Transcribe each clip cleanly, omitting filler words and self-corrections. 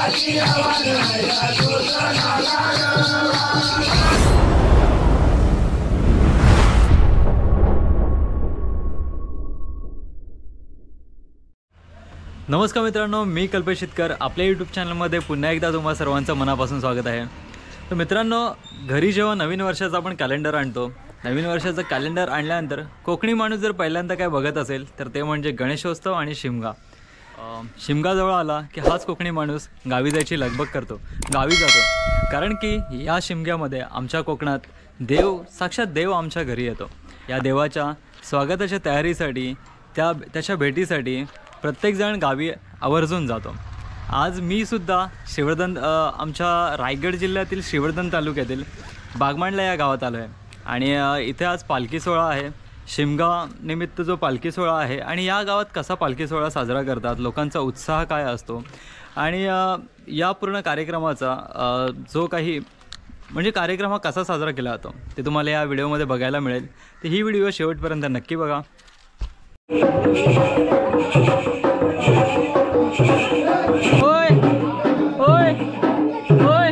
नमस्कार मित्रांनो, मी कल्पेश शितकर आपल्या यूट्यूब चॅनलमध्ये पुन्हा एकदा तुम्हा सर्वांचं मनापासून स्वागत आहे। तर मित्रांनो, घरी जेव्हा नवीन वर्षाचं आपण कॅलेंडर आणतो, नवीन वर्षाचं कॅलेंडर आणल्यानंतर कोकणी माणूस जर पहिल्यांदा काय बघत असेल तर ते म्हणजे गणेशोत्सव आणि शिमगा। शिमगा जवळ आला की हाच कोकणी माणूस गावी जायची लगबग करतो, गावी जातो, कारण की या शिमग्यामध्ये आमच्या कोकणात साक्षात देव आमच्या घरी येतो। या देवाच्या स्वागताच्या तयारीसाठी त्याच्या भेटीसाठी प्रत्येकजण गावी आवर्जून जातो। आज मी सुद्धा श्रीवर्धन आमच्या रायगड जिल्ह्यातील श्रीवर्धन तालुक्यातील बागमांडला या गावात आलो आहे आणि इथे आज पालखी सोहळा आहे। शिमगा निमित्त जो पालखी सोहळा आहे आणि या गावात कसा पालखी सोहळा साजरा करतात, लोकांचा उत्साह काय असतो आणि या पूर्ण कार्यक्रमाचा जो काही म्हणजे कार्यक्रम हा कसा साजरा केला जातो ते तुम्हाला या व्हिडिओमध्ये बघायला मिळेल। तर ही व्हिडिओ शेवटपर्यंत नक्की बघा। ओय ओय ओय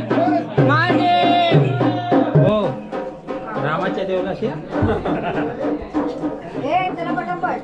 महादेव हो रामाच्या देवलाशी ए चला पटापट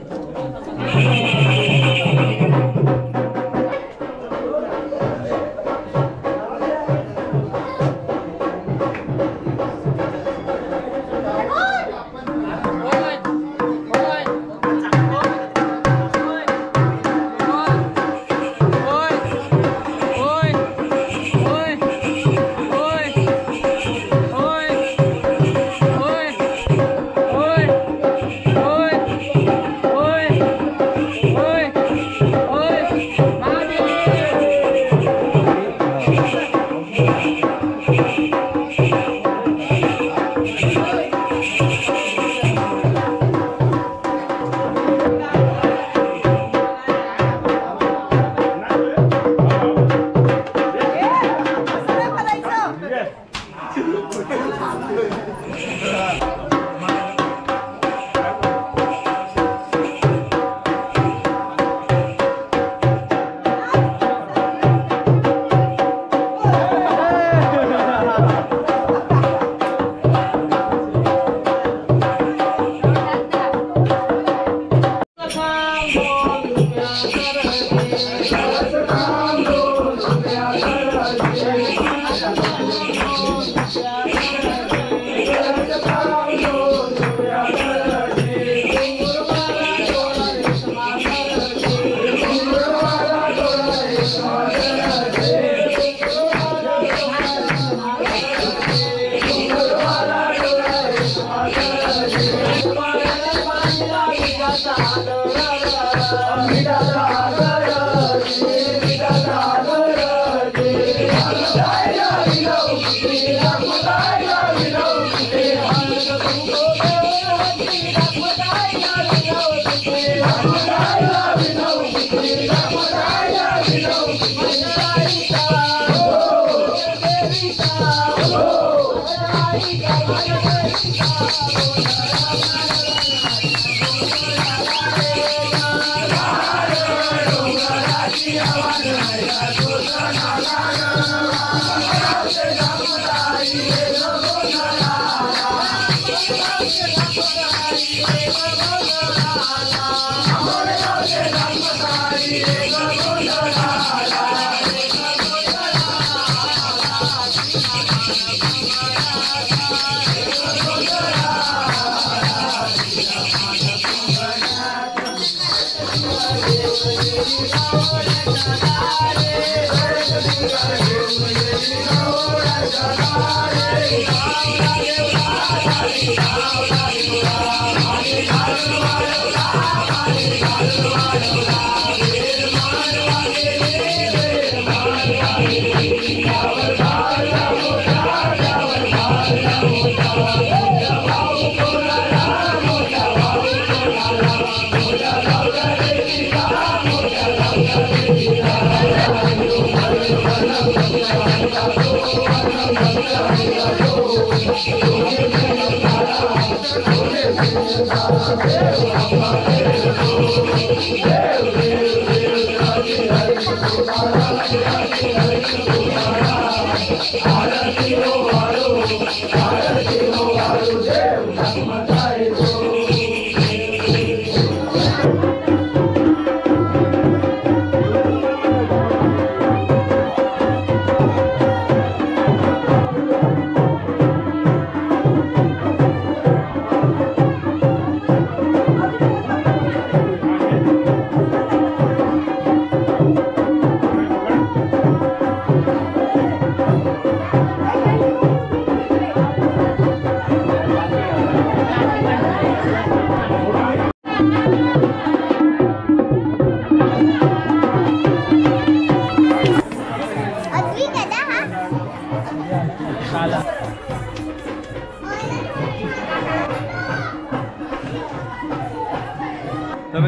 Thank you.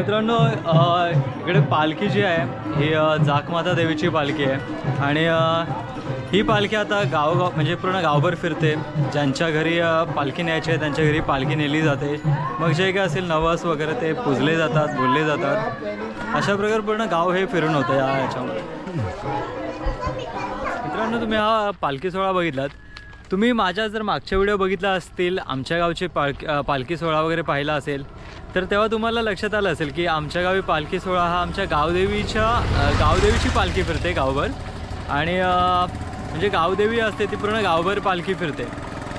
मित्रांनो इकडे पालखी जी आहे ही जाखमाता देवीची पालखी आहे आणि ही पालखी आता गावोगाव म्हणजे पूर्ण गावभर फिरते. ज्यांच्या घरी पालखी न्यायची आहे त्यांच्या घरी पालखी नेली जाते. मग जे काय असेल नवस वगैरे ते पूजले जातात, बोलले जातात. अशा प्रकारे पूर्ण गाव हे फिरून होतं या ह्याच्यामध्ये. मित्रांनो तुम्ही हा पालखी सोहळा बघितलात. तुम्ही माझ्या जर मागच्या व्हिडिओ बघितला असतील, आमच्या गावची पालखी सोहळा वगैरे पाहिला असेल तर तेव्हा तुम्हाला लक्षात आलं असेल की आमच्या गावी पालखी सोहळा हा आमच्या गावदेवीची पालखी फिरते गावभर. आणि म्हणजे गावदेवी असते ती पूर्ण गावभर पालखी फिरते.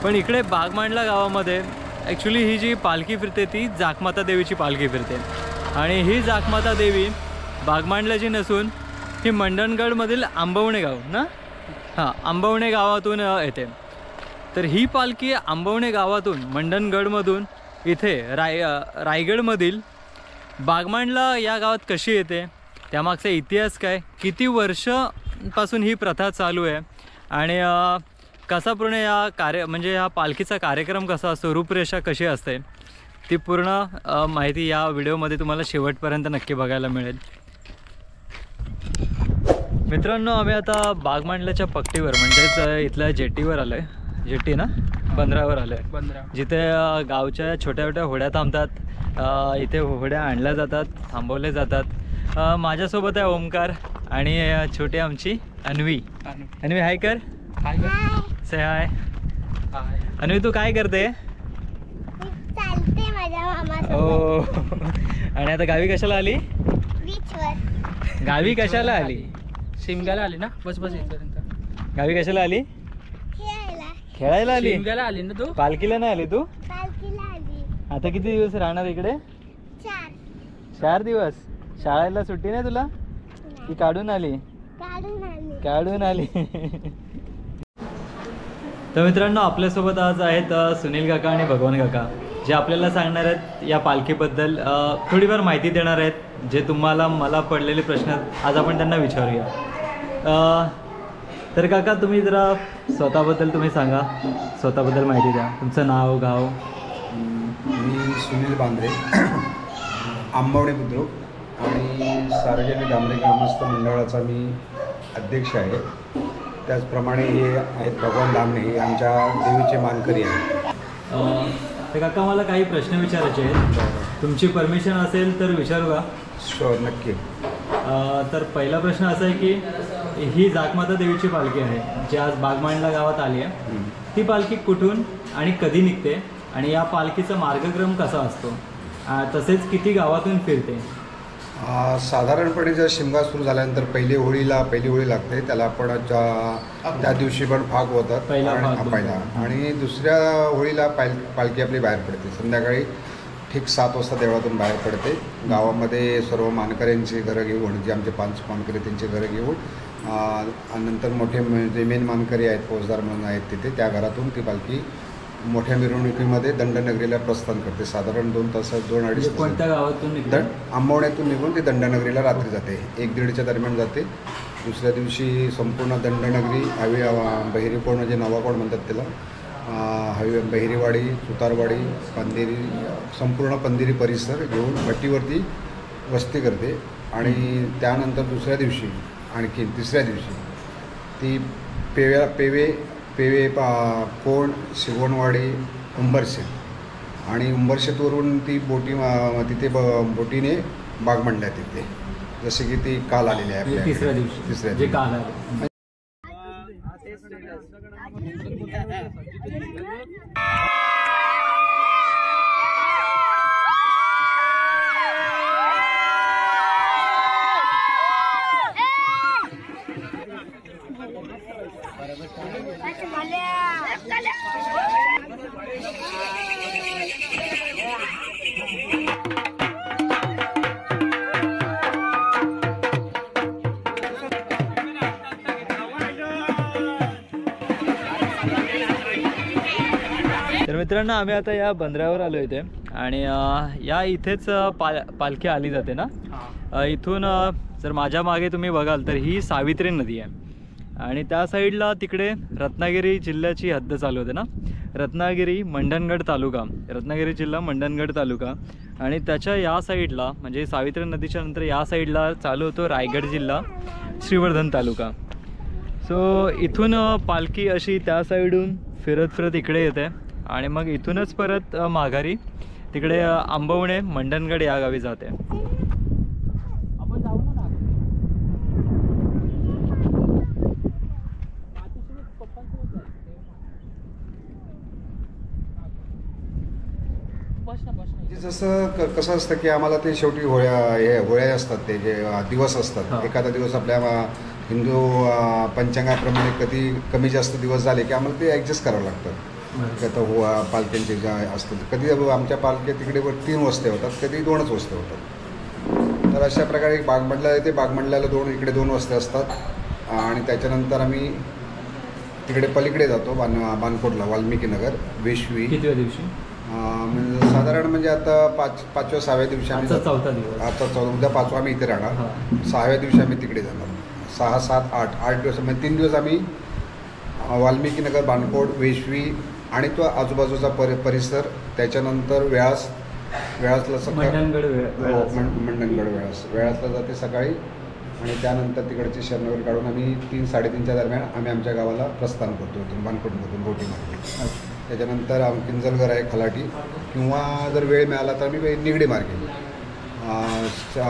पण इकडे बागमांडला गावामध्ये ॲक्च्युली ही जी पालखी फिरते ती जाखमाता देवीची पालखी फिरते. आणि ही जाखमाता देवी बागमांडल्याची नसून ही मंडणगडमधील आंबवणे गाव ना, हां आंबवणे गावातून येते. तर ही पालखी आंबवणे गावातून मंडणगडमधून इथे रायगडमधील बागमांडला या गावात कशी येते, त्यामागचा इतिहास काय, किती वर्षापासून ही प्रथा चालू आहे आणि कसा पूर्ण म्हणजे या पालखीचा कार्यक्रम कसा असतो, रूपरेषा कशी असते, ती पूर्ण माहिती या व्हिडिओमध्ये तुम्हाला शेवटपर्यंत नक्की बघायला मिळेल. मित्रांनो आम्ही आता बागमांडल्याच्या पट्टीवर म्हणजेच इथल्या जेटीवर आलो आहे. जेटी ना बंदरावर आलो आहे, जिथे गावच्या छोट्या छोट्या होड्या थांबतात. इथे होड्या आणल्या जातात, थांबवले जातात. माझ्यासोबत आहे ओमकार आणि छोटी आमची अन्वी. अन्वी हाय कर, से हाय. अन्वी तू काय करते? हो. आणि आता गावी कशाला आली? गावी कशाला आली? शिमग्याला आली ना, बस इथपर्यंत. गावी कशाला आली? खेळायला आली. शिमग्याला आली ना तू? पालखीला नाही आली तू? आता किती दिवस राहणार इकडे? 4 दिवस. शाळेला सुट्टी नाही तुला की काढून आली? काढून आली. तर मित्रांनो आपल्यासोबत आज आहेत सुनील काका आणि भगवान काका, जे आपल्याला सांगणार आहेत या पालखीबद्दल थोडीफार माहिती देणार आहेत. जे तुम्हाला मला पडलेले प्रश्न आज आपण त्यांना विचारूया. तर काका तुम्ही जरा स्वतःबद्दल तुम्ही सांगा, स्वतःबद्दल माहिती द्या, तुमचं नाव गाव. मी सुनील बांद्रे, आंबवणे बुद्रुक आणि सार्वजनिक डांबरे ग्रामस्थ मंडळाचा मी अध्यक्ष आहे. त्याचप्रमाणे हे आहेत भगवान दामणे, हे आमच्या देवीचे मानकरी आहेत. तर काका मला काही प्रश्न विचारायचे आहेत, तुमची परमिशन असेल तर विचारू का? शुअर, नक्की. तर पहिला प्रश्न असा आहे की ही जाखमाता देवीची पालखी आहे जी आज बागमांडला गावात आली आहे, ती पालखी कुठून आणि कधी निघते आणि या पालखीचा मार्गक्रम कसा असतो, तसेच किती गावातून फिरते? साधारणपणे जर शिमगा सुरू झाल्यानंतर पहिली होळी लागते, त्याला आपण त्या दिवशी पण फाग होतात पहिला. आणि दुसऱ्या होळीला पालखी आपली बाहेर पडते. संध्याकाळी ठीक 7 वाजता देवळातून बाहेर पडते. गावामध्ये सर्व मानकऱ्यांची घरं घेऊन, जे आमचे 5 मानकरी त्यांची घरं घेऊन, नंतर मोठे जे मेन मानकरी आहेत, फौजदार म्हणून आहेत तिथे, त्या घरातून ती पालखी मोठ्या मिरवणुकीमध्ये दंडनगरीला प्रस्थान करते. साधारण 2 तासात 2-2.5 कोणत्या गावातून? आंबवण्यातून निघून ती दंडनगरीला रात्री जाते. 1-1:30च्या दरम्यान जाते. दुसऱ्या दिवशी संपूर्ण दंडनगरी बहिरीकोण म्हणजे नवाकोण म्हणतात त्याला, बहिरीवाडी, सुतारवाडी, पंधेरी, संपूर्ण पंधेरी परिसर घेऊन भट्टीवरती वस्ती करते. आणि त्यानंतर दुसऱ्या दिवशी आणखी तिसऱ्या दिवशी ती पेवे कोण, शिवणवाडी, उंबरशेत आणि उंबरशेतवरून ती तिथे बोटीने बागमांडल्यात तिथे, जसे की ती काल आलेली आहे तिसऱ्या दिवशी काल आले. तर मित्रांनो आम्ही आता या बंदरावर आलो इथे आणि या इथेच पालखी आली जाते ना. इथून जर माझ्या मागे तुम्ही बघाल तर ही सावित्री नदी आहे आणि त्या साईडला तिकडे रत्नागिरी जिल्ह्याची हद्द चालू होते ना. रत्नागिरी मंडणगड तालुका, रत्नागिरी जिल्हा मंडणगड तालुका. आणि त्याच्या या साईडला म्हणजे सावित्री नदीच्या नंतर या साईडला चालू होतो रायगड जिल्हा श्रीवर्धन तालुका. सो इथून पालखी अशी त्या साईडून फिरत फिरत इकडे येते आणि मग इथूनच परत माघारी तिकडे आंबवणे मंडणगड या गावी जाते. आपण जाऊ ना. जसं कसं असतं की आम्हाला ते शेवटी होळ्या असतात, ते जे दिवस असतात. एखादा दिवस आपल्या हिंदू पंचांगाप्रमाणे कधी कमी जास्त दिवस झाले की आम्हाला ते ॲडजस्ट करावं लागतं. आता पालख्यांचे ज्या असतात, कधी आमच्या पालख्या तिकडे 3 वस्ते होतात, कधी 2च वस्ते होतात. तर अशा प्रकारे बागमंडला येते, बागमंडल्याला 2 इकडे 2 वस्ते असतात. आणि त्याच्यानंतर आम्ही तिकडे पलीकडे जातो बानकोटला, वाल्मिकी नगर, वेशवी. कितव्या दिवशी? म्हणजे साधारण म्हणजे आता 5व्या 6व्या दिवशी आम्ही आजचा 4था दिवस. आता उद्या 5वा आम्ही इथे राहणार. 6व्या दिवशी आम्ही तिकडे जाणार. 6, 7, 8 दिवस म्हणजे 3 दिवस आम्ही वाल्मिकी नगर, बानकोट, वेशवी आणि तो आजूबाजूचा परिसर. त्याच्यानंतर वेळासला सकाळी मंडणगड वेळासला जाते सकाळी. आणि त्यानंतर तिकडची शरणवरी काढून आम्ही 3-3:30च्या दरम्यान आम्ही आमच्या गावाला प्रस्थान करतो इथून बानकोटमधून बोटीमार्गे. त्याच्यानंतर किंजलगर आहे खलाटी, किंवा जर वेळ मिळाला तर आम्ही निगडी मार्गे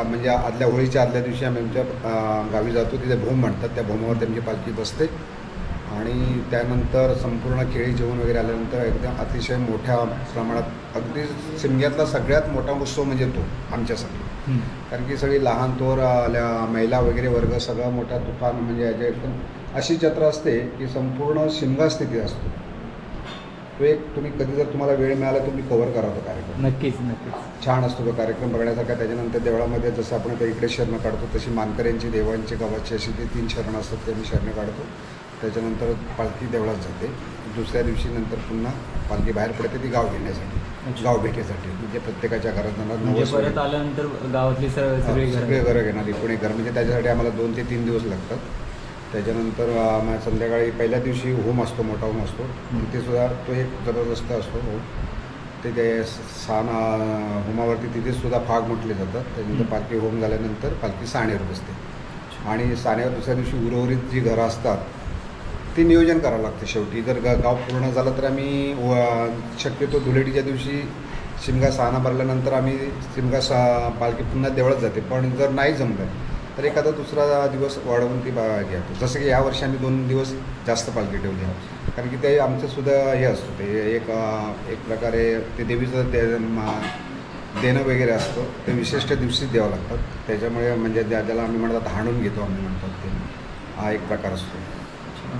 म्हणजे होळीच्या आदल्या दिवशी आम्ही आमच्या गावी जातो. तिथे भूम म्हणतात, त्या भूमावर आमची पालखी बसते. आणि त्यानंतर संपूर्ण खेळी जेवण वगैरे आल्यानंतर एकदम अतिशय मोठ्या प्रमाणात, अगदी शिमग्यातला सगळ्यात मोठा उत्सव म्हणजे तो आमच्यासाठी. कारण की सगळी लहान थोर महिला वगैरे वर्ग सगळा मोठा तुफान म्हणजे एकदम अशी जत्रा असते की संपूर्ण शिमगा स्थिती असतो. तो एक तुम्ही कधी जर तुम्हाला वेळ मिळाला तुम्ही कव्हर करा तो कार्यक्रम. नक्कीच. छान असतो तो कार्यक्रम बघण्यासारखा. त्याच्यानंतर देवळामध्ये जसं आपण आता इकडे शरणं काढतो तशी मानकऱ्यांची, देवांची, गावाची अशी ते 3 शरणं असतात, ते आम्ही शरणं काढतो. त्याच्यानंतर पालखी देवळात जाते. दुसऱ्या दिवशी नंतर पुन्हा पालखी बाहेर पडते ती गाव घेण्यासाठी, गाव भेटीसाठी. म्हणजे प्रत्येकाच्या घरात जाणार, परत आल्यानंतर गावातली सगळे घरं घेणार, एकूण एक घर. म्हणजे त्याच्यासाठी आम्हाला 2 ते 3 दिवस लागतात. त्याच्यानंतर संध्याकाळी पहिल्या दिवशी होम असतो, मोठा होम असतो. तिथेसुद्धा तो एक जबरदस्त असतो होम. ते होमावरती तिथेसुद्धा फाग म्हटले जातात. त्याच्यानंतर पालखी होम झाल्यानंतर पालखी साणेवर बसते. आणि साणेवर दुसऱ्या दिवशी उर्वरित जी घरं असतात ते नियोजन करावं लागतं. शेवटी जर गाव पूर्ण झालं तर आम्ही शक्यतो धुळेटीच्या दिवशी शिमगा साना भरल्यानंतर आम्ही पालखी पुन्हा देवळात जाते. पण जर नाही जमलं तर एखादा दुसरा दिवस वाढवून ती घेतो. जसं की यावर्षी आम्ही 2 दिवस जास्त पालखी ठेवली आहे, कारण की ते आमचंसुद्धा हे असतं, ते एक प्रकारे ते देवीचं देणं वगैरे असतं, ते विशिष्ट दिवशीच द्यावं लागतात. त्याच्यामुळे म्हणजे ज्याला आम्ही म्हणतात हाणून घेतो आम्ही म्हणतात, ते हा एक प्रकार असतो.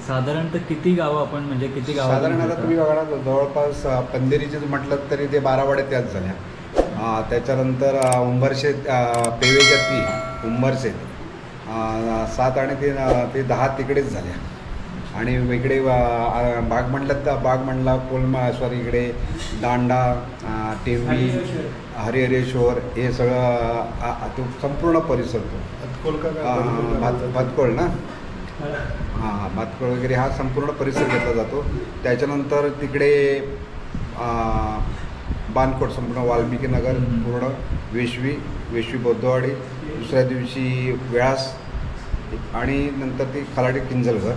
साधारणतः किती गावं आपण म्हणजे किती गावं? साधारण आता तुम्ही बघा ना, जवळपास पंधेरीचे म्हटलं तरी ते 12 वाड्या त्याच झाल्या. त्याच्यानंतर उंबरशेत, पेवेच्या 3 उंबरशेत 7 आणि ते 10 तिकडेच झाल्या. आणि इकडे बागमंडला इकडे दांडा, टेंबी, हरिहरेश्वर हे सगळं तो संपूर्ण परिसर, तो भातकोळ ना, भातकोळ वगैरे हा संपूर्ण परिसर घेतला जातो. त्याच्यानंतर तिकडे बानकोट संपूर्ण, वाल्मिकी नगर पूर्ण, वेशवी बौद्धवाडी, दुसऱ्या दिवशी वेळास, आणि नंतर ती खलाटी किंजलघर,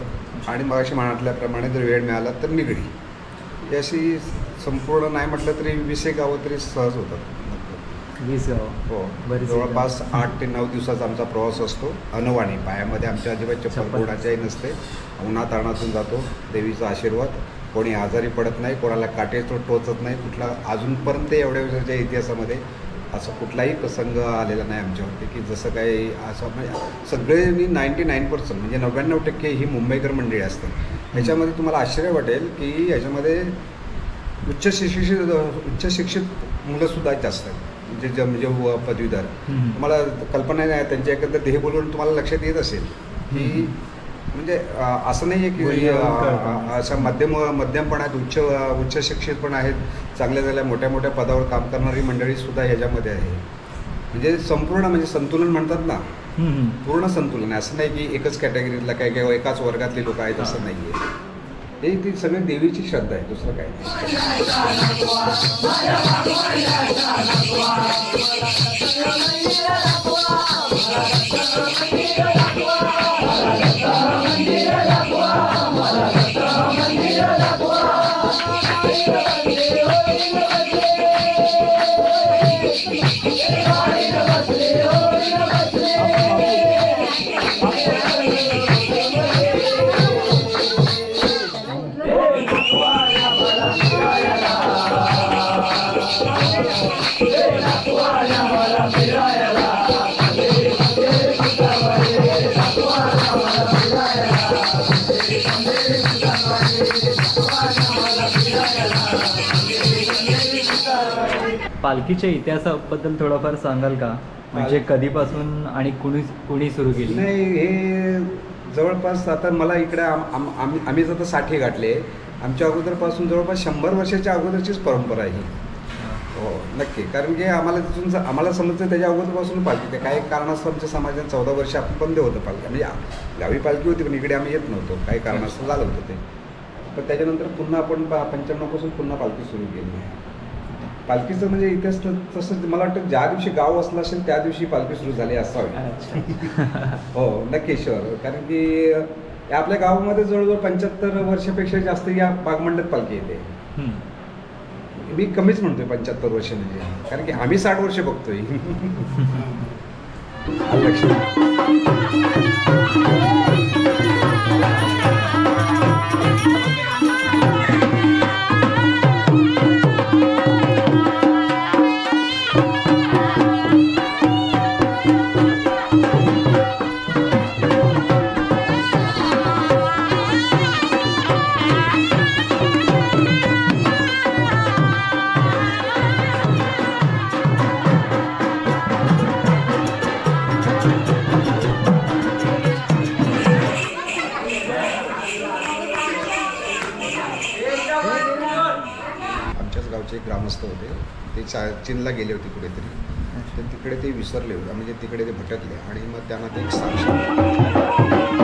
आणि मग अशी म्हटल्याप्रमाणे जर वेळ मिळाला तर निगडी. ही अशी संपूर्ण नाही म्हटलं तरी 20 गावं तरी सहज होतात. 20 गावं. हो, जवळपास 8 ते 9 दिवसाचा आमचा प्रवास असतो. अनवाणी, पायामध्ये आमच्या अजिबात चप्पल कोणाच्याही नसते. उन्हाताणातून जातो. देवीचा आशीर्वाद, कोणी आजारी पडत नाही, कोणाला काटे टोचत नाही. कुठला अजूनपर्यंत एवढ्या वर्षाच्या इतिहासामध्ये असं कुठलाही प्रसंग आलेला नाही आमच्यावरती की जसं काही असं. म्हणजे सगळे 99% म्हणजे 99% ही मुंबईकर मंडळी असतात. ह्याच्यामध्ये तुम्हाला आश्चर्य वाटेल की ह्याच्यामध्ये उच्च शिक्षित मुलंसुद्धा जास्त आहेत, म्हणजे पदवीधर. तुम्हाला कल्पना नाही, त्यांच्या एकंदर देह बोलून तुम्हाला लक्षात येत असेल की म्हणजे असं नाही आहे की असं मध्यम पण आहेत, उच्च शिक्षित पण आहेत, चांगल्या मोठ्या पदावर काम करणारी मंडळीसुद्धा ह्याच्यामध्ये आहे. म्हणजे संपूर्ण म्हणजे संतुलन म्हणतात ना, पूर्ण संतुलन आहे. असं नाही की एकच कॅटेगरीतला काही एकाच वर्गातले लोक आहेत असं नाही आहे. हे ती सगळी देवीची श्रद्धा आहे, दुसरं काय नाही. पालखीच्या इतिहासाबद्दल थोडंफार सांगाल का? म्हणजे कधीपासून आणि कुणी सुरू केली? नाही, हे जवळपास आता मला इकडे आम्ही जर 60 गाठले, आमच्या अगोदरपासून जवळपास 100 वर्षाच्या अगोदरचीच परंपरा आहे ही. हो नक्की, कारण की आम्हाला समजतं त्याच्या अगोदरपासून पालखी. ते काही कारणास्तव आमच्या समाजात 14 वर्ष आपण बंद होतं पालखी, म्हणजे गावी पालखी होती पण इकडे आम्ही येत नव्हतो, काही कारणास्तव झालं होतं ते. पण त्याच्यानंतर पुन्हा आपण 95 पुन्हा पालखी सुरू केली आहे. पालखीचं म्हणजे इतिहास तसं मला वाटतं ज्या दिवशी गाव असलं असेल त्या दिवशी पालखी सुरू झाली असावी. हो नक्की शुअर, कारण की आपल्या गावामध्ये जवळजवळ 75 वर्षापेक्षा जास्त या बागमंडत पालखी येते. मी कमीच म्हणतोय 75 वर्ष म्हणजे, कारण की आम्ही 60 वर्ष बघतोय. गावचे एक ग्रामस्थ होते, ते चीनला गेले होते कुठेतरी, तर तिकडे ते विसरले होते, म्हणजे तिकडे ते भटकले आणि मग त्यांना ते एक साक्ष